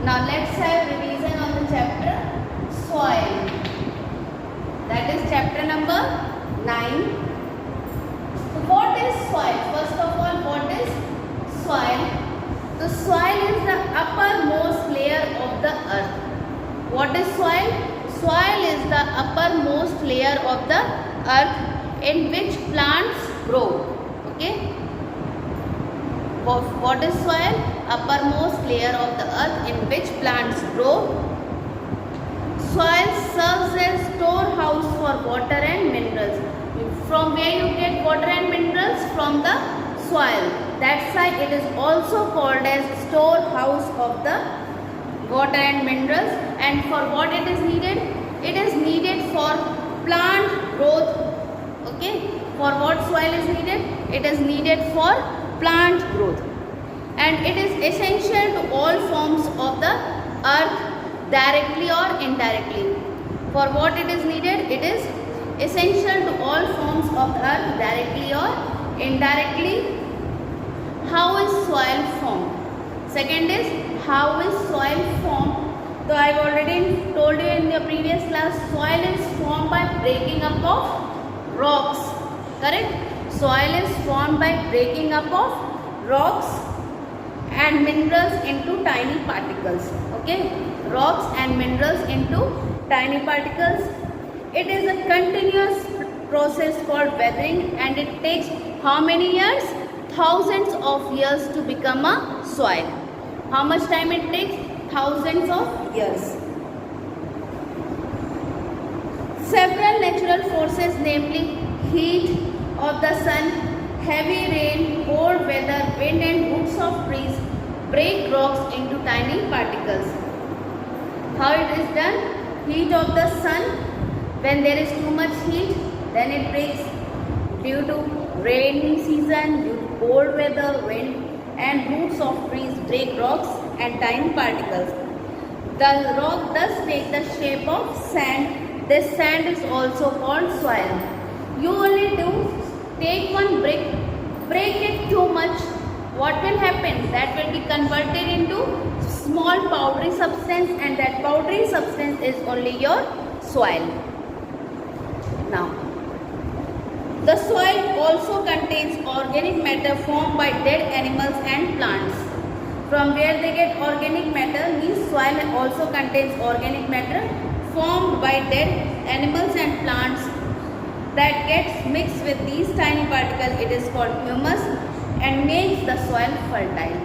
Now let's have revision on the chapter soil. That is chapter number 9. So what is soil? First of all, what is soil? The soil is the uppermost layer of the earth. What is soil? Soil is the uppermost layer of the earth in which plants grow. Okay. What is soil? Uppermost layer of the earth in which plants grow. Soil serves as storehouse for water and minerals. From where you get water and minerals? From the soil. That's why it is also called as storehouse of the water and minerals. And for what it is needed? It is needed for plant growth. Okay. For what soil is needed? It is needed for plant growth. And it is essential to all forms of the earth, directly or indirectly. For what it is needed? It is essential to all forms of the earth, directly or indirectly. How is soil formed? Second is, how is soil formed? So I have already told you in the previous class, soil is formed by breaking up of rocks. Correct? Soil is formed by breaking up of rocks and minerals into tiny particles. Okay? Rocks and minerals into tiny particles. It is a continuous process called weathering, and it takes how many years? Thousands of years to become a soil. How much time it takes? Thousands of years. Several natural forces, namely heat of the sun, heavy rain, cold weather, wind and roots of trees, break rocks into tiny particles. How it is done? Heat of the sun. When there is too much heat, then it breaks. Due to rainy season, due to cold weather, wind and roots of trees break rocks and tiny particles. The rock thus take the shape of sand. This sand is also called soil. You only do take one brick, break it too much. What will happen? That will be converted into small powdery substance, and that powdery substance is only your soil. Now, the soil also contains organic matter formed by dead animals and plants. From where they get organic matter means soil also contains organic matter formed by dead animals and plants that gets mixed with these tiny particles. It is called humus and makes the soil fertile.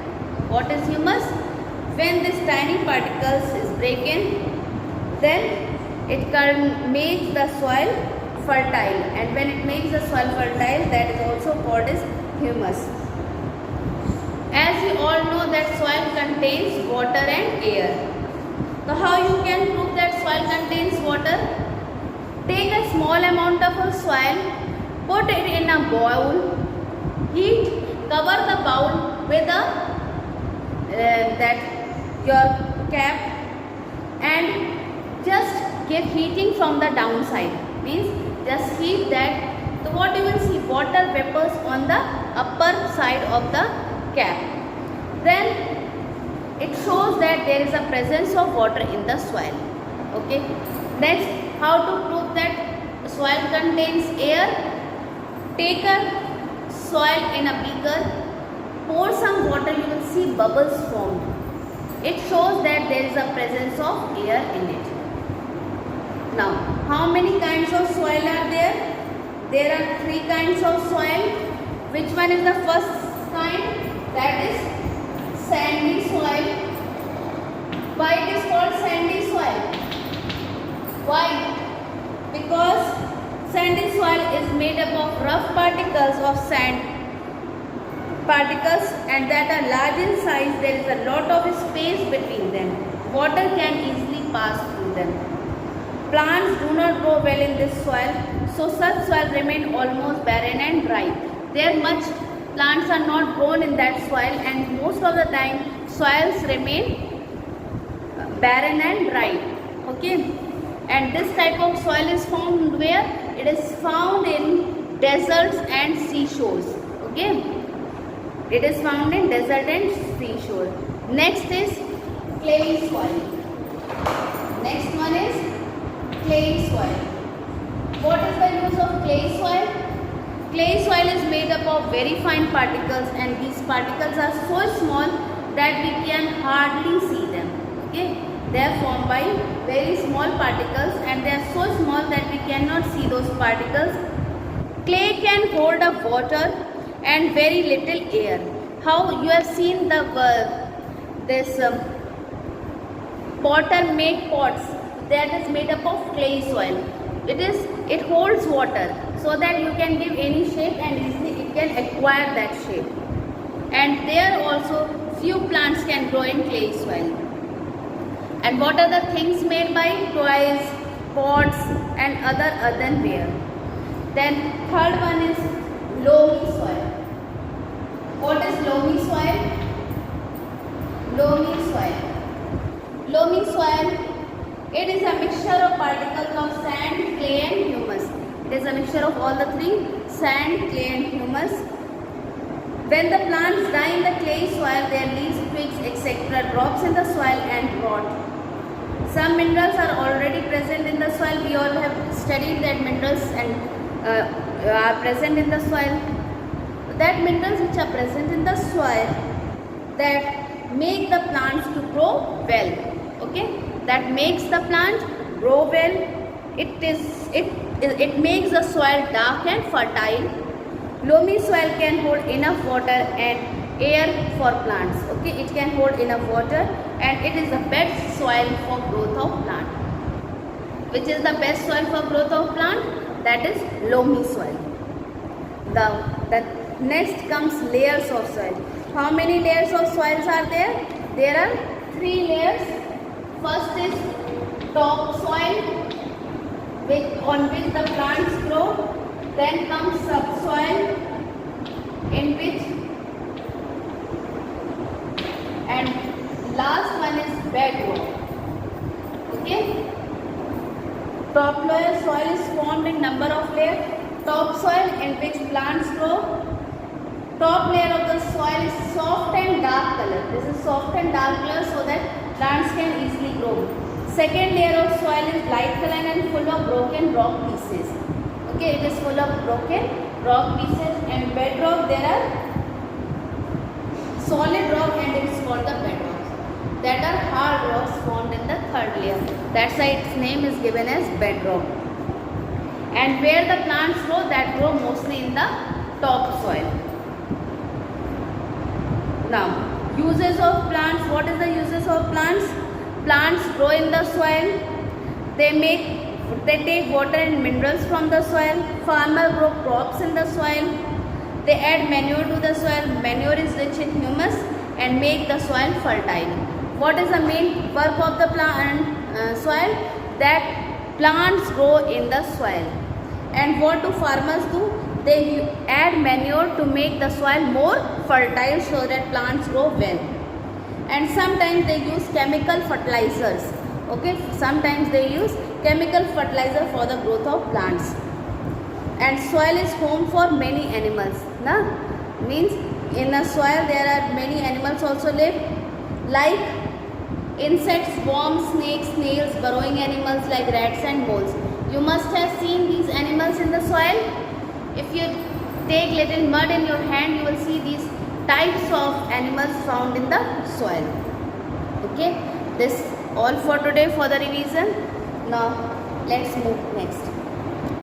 What is humus? When this tiny particles is broken, then it makes the soil fertile, and when it makes the soil fertile, that is also called as humus. As we all know that soil contains water and air. So how you can prove that soil contains water? Take a small amount of a soil, put it in a bowl, heat, cover the bowl with your cap, and just give heating from the downside. Means just heat that. So what you will see? Water vapors on the upper side of the cap. Then it shows that there is a presence of water in the soil. Okay. Next, how to prove that soil contains air? Take a soil in a beaker, pour some water, you will see bubbles formed. It shows that there is a presence of air in it. Now, how many kinds of soil are there? There are 3 kinds of soil. Which one is the first kind? That is sandy soil. Why it is called sandy soil? Why? Because sandy soil is made up of rough particles of sand. Particles and that are large in size. There is a lot of space between them. Water can easily pass through them. Plants do not grow well in this soil, so such soil remain almost barren and dry. Plants are not grown in that soil, and most of the time soils remain barren and dry. Okay, and this type of soil is found where? It is found in deserts and seashores. Okay, it is found in desert and seashore. Next is clayey soil. Next one is clayey soil. What is the use of clayey soil? Clayey soil is made up of very fine particles, and these particles are so small that we can hardly see them. Okay, they are formed by very small particles, and they are so small that we cannot see those particles. Clay can hold up water and very little air. How you have seen the this potter make pots that is made up of clay soil. It holds water so that you can give any shape and easily it can acquire that shape. And there also few plants can grow in clay soil. And what are the things made by? Toys, pots and other earthenware. Then third one is loamy soil. What is loamy soil? Loamy soil. Loamy soil, it is a mixture of particles of sand, clay and humus. It is a mixture of all the three: sand, clay and humus. When the plants die in the clay soil, their leaves, twigs, etc. drops in the soil and rot. Some minerals are already present in the soil. We all have studied that minerals are present in the soil. That minerals which are present in the soil that make the plants to grow well. Okay, that makes the plant grow well. It makes the soil dark and fertile. Loamy soil can hold enough water and air for plants. Okay, it can hold enough water, and it is the best soil for growth of plant. Which is the best soil for growth of plant? That is loamy soil. The next comes layers of soil. How many layers of soils are there? There are 3 layers. First is top soil, on which the plants grow. Then comes subsoil, in which, and last one is bedrock. Okay. Top layer soil is formed in number of layers. Top soil, in which plants grow. Top layer of the soil is soft and dark color. This is soft and dark color so that plants can easily grow. Second layer of soil is light color and full of broken rock pieces. Okay, it is full of broken rock pieces. And bedrock, there are solid rock and it is called the bedrock. That are hard rocks formed in the third layer. That's why its name is given as bedrock. And where the plants grow, that grow mostly in the top soil. Now, uses of plants. What is the uses of plants? Plants grow in the soil. They take water and minerals from the soil. Farmers grow crops in the soil. They add manure to the soil. Manure is rich in humus and make the soil fertile. What is the main work of the soil? That plants grow in the soil. And what do farmers do? They add manure to make the soil more fertile so that plants grow well. And sometimes they use chemical fertilizers. Okay, sometimes they use chemical fertilizer for the growth of plants. And soil is home for many animals. Means in a soil there are many animals also live, like insects, worms, snakes, snails, burrowing animals like rats and moles. You must have seen these animals in the soil. If you take little mud in your hand, you will see these types of animals found in the soil. Okay, this all for today for the revision. Now let's move next.